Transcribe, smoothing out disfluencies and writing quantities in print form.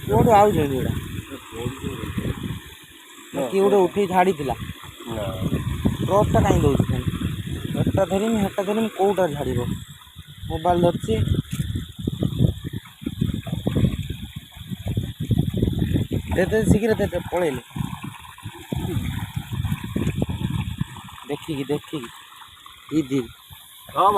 କୋଉଠୁ ଆଉଛନ୍ତି ଏଇଟା କିଏ ଗୋଟେ ଉଠେଇ ଛାଡ଼ିଥିଲା ଟ୍ରଚ୍ଟା କାହିଁ ଦେଉଛି ହେଟା ଧରିମି କୋଉଟା ଛାଡ଼ିବ ମୋବାଇଲ ଧରିଛି ଏତେ ଶୀଘ୍ର ପଳେଇଲେ ଦେଖିକି ଦିଦି ହଁ